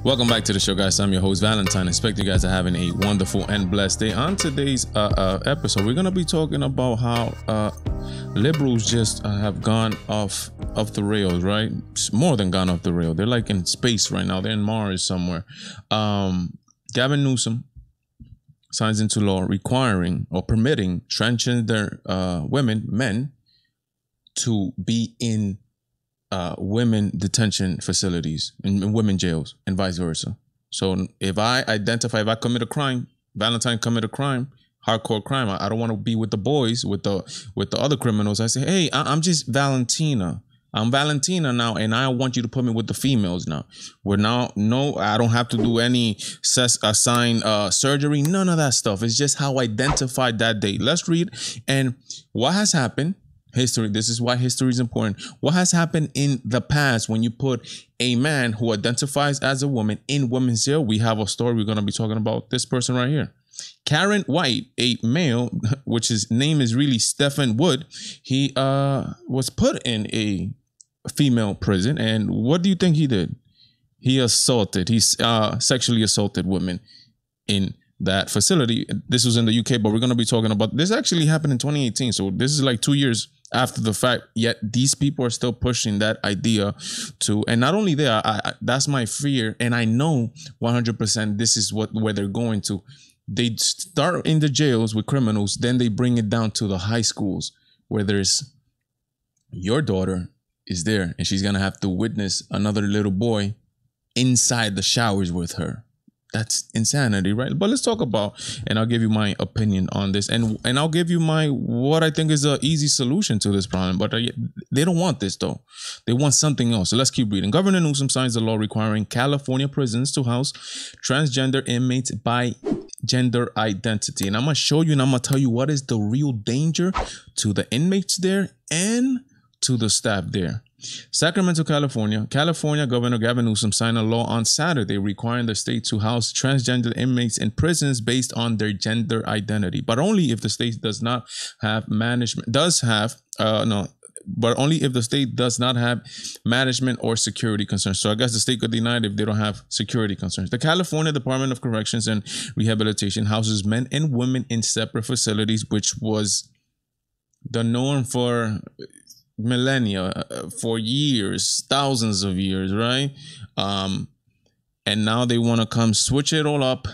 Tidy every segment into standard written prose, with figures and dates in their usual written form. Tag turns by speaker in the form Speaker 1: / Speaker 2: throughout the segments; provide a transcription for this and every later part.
Speaker 1: Welcome back to the show, guys. I'm your host, Valentine. I expect you guys are having a wonderful and blessed day. On today's episode, we're going to be talking about how liberals just have gone off the rails, right? It's more than gone off the rail. They're like in space right now. They're in Mars somewhere. Gavin Newsom signs into law requiring or permitting transgender men to be in women detention facilities and women jails and vice versa. So if I commit a crime, Valentine commit a crime, hardcore crime, I don't want to be with the boys, with the other criminals. I say, hey, I'm just Valentina. I'm Valentina now, and I want you to put me with the females now. I don't have to do any assign surgery, none of that stuff. It's just how I identified that day. Let's read. And what has happened? History. This is why history is important. What has happened in the past when you put a man who identifies as a woman in women's jail? We have a story. We're going to be talking about this person right here. Karen White, a male, which his name is really Stephen Wood. He was put in a female prison. And what do you think he did? He sexually assaulted women in that facility. This was in the UK, but we're going to be talking about this. Actually happened in 2018. So this is like 2 years after the fact, yet these people are still pushing that idea to, and not only that, that's my fear, and I know 100% this is where they're going to. They start in the jails with criminals, then they bring it down to the high schools where there's your daughter is there, and she's gonna have to witness another little boy inside the showers with her. That's insanity, right? But let's talk about, and I'll give you my opinion on this, and I'll give you what I think is an easy solution to this problem. But they don't want this though. They want something else. So let's keep reading. Governor Newsom signs a law requiring California prisons to house transgender inmates by gender identity. And I'm gonna show you, and I'm gonna tell you what is the real danger to the inmates there and to the staff there. Sacramento, California Governor Gavin Newsom signed a law on Saturday requiring the state to house transgender inmates in prisons based on their gender identity, but only if the state does not have management or security concerns. So I guess the state could deny it if they don't have security concerns. The California Department of Corrections and Rehabilitation houses men and women in separate facilities, which was the norm for millennia, for years, thousands of years, right? And now they want to come switch it all up,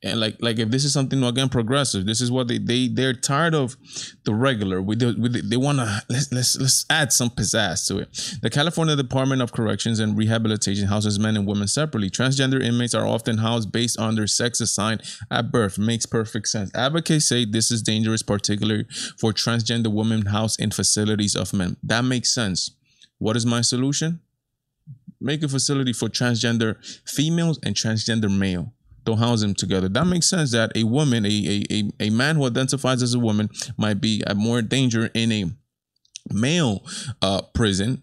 Speaker 1: and like if this is something again progressive, this is what they're tired of the regular. They want to let's add some pizzazz to it. The California Department of Corrections and Rehabilitation houses men and women separately. Transgender inmates are often housed based on their sex assigned at birth. Makes perfect sense. Advocates say this is dangerous, particularly for transgender women housed in facilities of men. That makes sense. What is my solution? Make a facility for transgender females and transgender male. Don't house them together. That makes sense that a woman, a man who identifies as a woman might be at more danger in a male prison.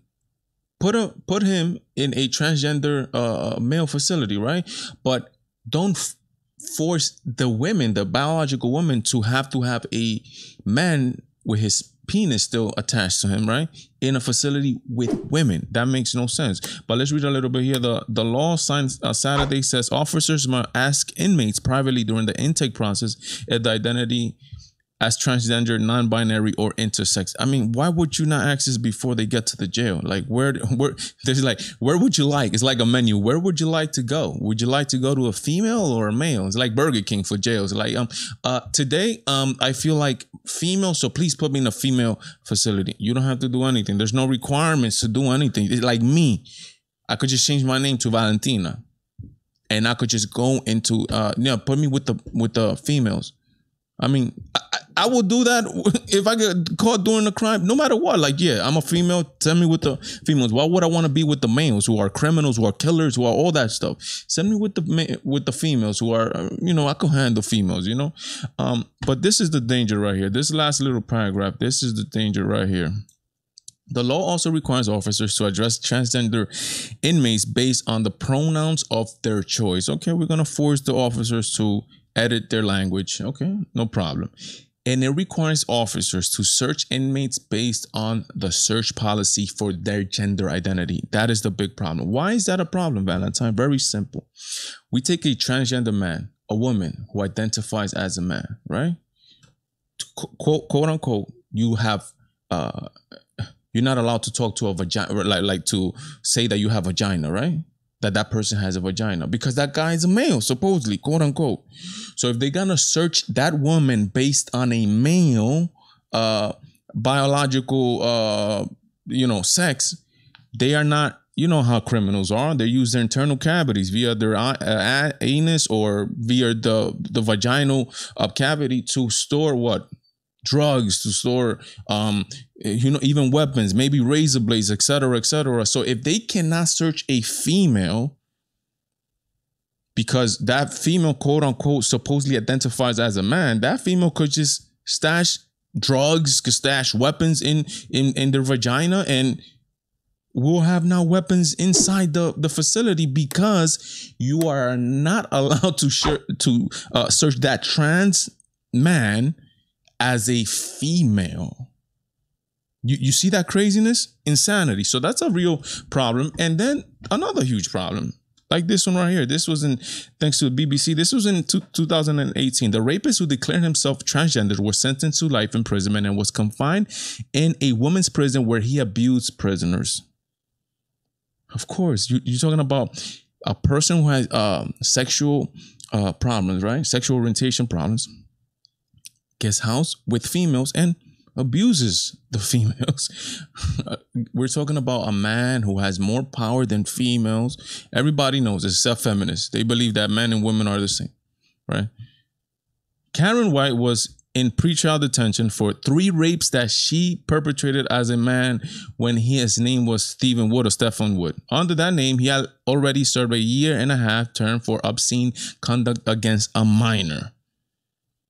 Speaker 1: Put him in a transgender male facility, right? But don't force the women, the biological woman, to have a man with his penis still attached to him, right? In a facility with women. That makes no sense. But let's read a little bit here. The law signed Saturday says officers must ask inmates privately during the intake process if the identity as transgender, non-binary, or intersex. I mean, why would you not ask this before they get to the jail? Like, where would you like? It's like a menu. Where would you like to go? Would you like to go to a female or a male? It's like Burger King for jails. Like, today, I feel like female, so please put me in a female facility. You don't have to do anything. There's no requirements to do anything. It's like me. I could just change my name to Valentina, and I could just go into put me with the females. I mean, I will do that if I get caught doing a crime, no matter what. Like, yeah, I'm a female. Send me with the females. Why would I want to be with the males who are criminals, who are killers, who are all that stuff? Send me with the females who are, I can handle females, But this is the danger right here. This last little paragraph, this is the danger right here. The law also requires officers to address transgender inmates based on the pronouns of their choice. Okay, we're going to force the officers to edit their language. Okay, no problem. and it requires officers to search inmates based on the search policy for their gender identity. That is the big problem. Why is that a problem, Valentine? Very simple. We take a transgender man, a woman who identifies as a man, right? Quote unquote, you have you're not allowed to talk to a vagina, like to say that you have a vagina, right? That person has a vagina because that guy is a male, supposedly, quote unquote. So if they're gonna search that woman based on a male biological sex, they are not, you know how criminals are. They use their internal cavities via their anus or via the vaginal cavity to store what? Drugs, to store even weapons, maybe razor blades, etc., etc. So if they cannot search a female because that female, quote unquote, supposedly identifies as a man, that female could just stash drugs, could stash weapons in their vagina, and we'll have now weapons inside the facility because you are not allowed to search that trans man as a female. You see that craziness? Insanity. So that's a real problem. And then another huge problem, like this one right here. This was thanks to the BBC, this was in 2018. The rapist who declared himself transgender was sentenced to life imprisonment and was confined in a women's prison where he abused prisoners. Of course, you're talking about a person who has sexual problems, right? Sexual orientation problems. Gets housed with females and abuses the females. We're talking about a man who has more power than females. Everybody knows it's self-feminist. They believe that men and women are the same, right? Karen White was in pretrial detention for 3 rapes that she perpetrated as a man when his name was Stephen Wood or Stephen Wood. Under that name, he had already served a 1.5-year term for obscene conduct against a minor.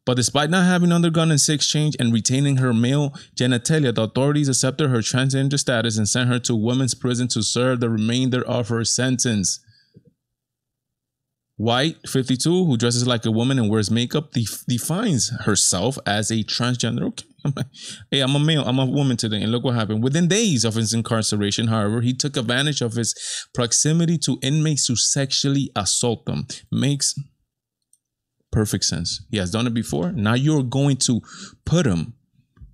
Speaker 1: But despite not having undergone a sex change and retaining her male genitalia, the authorities accepted her transgender status and sent her to women's prison to serve the remainder of her sentence. White, 52, who dresses like a woman and wears makeup, defines herself as a transgender. Okay, hey, I'm a male, I'm a woman today, and look what happened. Within days of his incarceration, however, he took advantage of his proximity to inmates to sexually assault them. Makes perfect sense. He has done it before. Now you're going to put him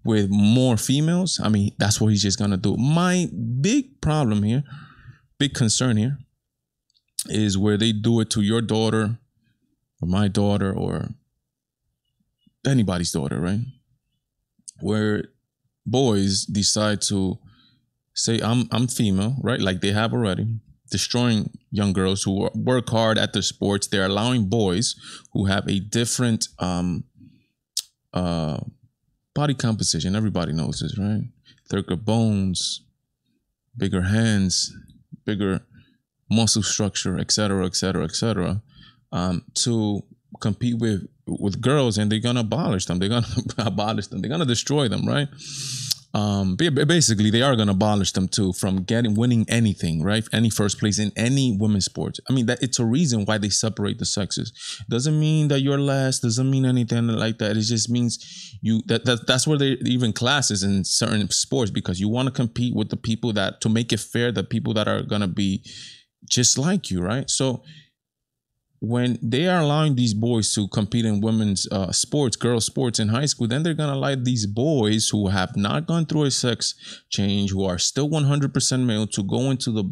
Speaker 1: with more females. I mean, that's what he's just going to do. My big problem here, big concern here, is where they do it to your daughter or my daughter or anybody's daughter, right? Where boys decide to say, I'm female, right? Like they have already. Destroying young girls who work hard at their sports. They're allowing boys who have a different body composition. Everybody knows this, right? Thicker bones, bigger hands, bigger muscle structure, etc., etc., etc., to compete with girls, and they're gonna abolish them. They're gonna abolish them. They're gonna destroy them, right? Basically, they are going to abolish them too from winning anything, right? Any first place in any women's sports. I mean, that it's a reason why they separate the sexes. Doesn't mean that you're less. Doesn't mean anything like that. It just means that's where they even classes in certain sports, because you want to compete with the people to make it fair, the people that are going to be just like you, right? So when they are allowing these boys to compete in women's sports, girls' sports in high school, then they're going to allow these boys who have not gone through a sex change, who are still 100% male, to go into the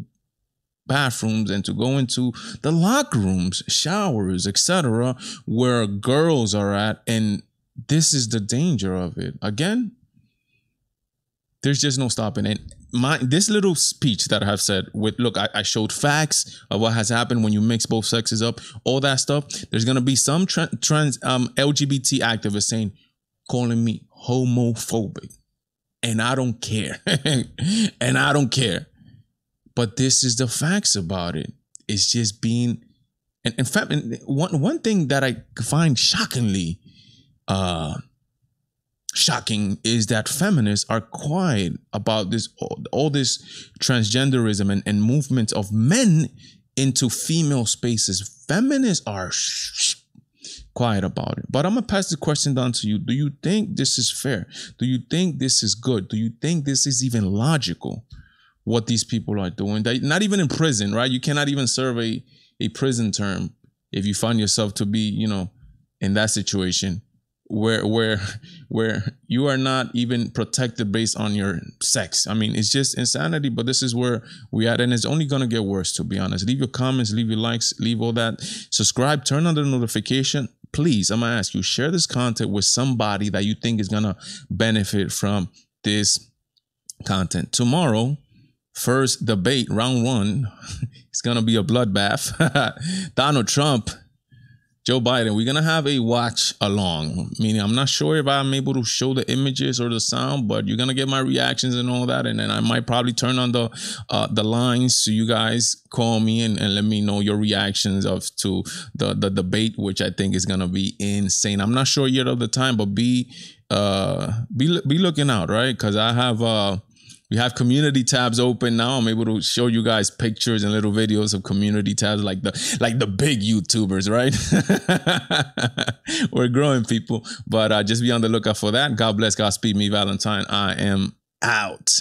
Speaker 1: bathrooms and to go into the locker rooms, showers, etc., where girls are at. And this is the danger of it. Again, there's just no stopping it. This little speech that I have said I showed facts of what has happened when you mix both sexes up, all that stuff. There's going to be some trans LGBT activists calling me homophobic, and I don't care. And I don't care. But this is the facts about it. It's just being, and in fact, one thing that I find shockingly shocking is that feminists are quiet about this, all this transgenderism and movement of men into female spaces. Feminists are quiet about it. But I'm gonna pass the question down to you. Do you think this is fair? Do you think this is good? Do you think this is even logical, what these people are doing? They not even in prison, right? You cannot even serve a prison term if you find yourself to be, you know, in that situation where you are not even protected based on your sex. I mean, it's just insanity, but this is where we at, and it's only gonna get worse, to be honest. Leave your comments, leave your likes, leave all that. Subscribe, turn on the notification. Please, I'm gonna ask you, share this content with somebody that you think is gonna benefit from this content. Tomorrow, first debate, round 1, it's gonna be a bloodbath. Donald Trump, Joe Biden. We're gonna have a watch along, meaning I'm not sure if I'm able to show the images or the sound, but you're gonna get my reactions and all that, and then I might probably turn on the lines so you guys call me and let me know your reactions to the debate, which I think is gonna be insane. I'm not sure yet of the time, but be looking out, right? Because I have we have community tabs open now. I'm able to show you guys pictures and little videos of community tabs like the big YouTubers, right? We're growing, people. But just be on the lookout for that. God bless, Godspeed. Me, Valentine. I am out.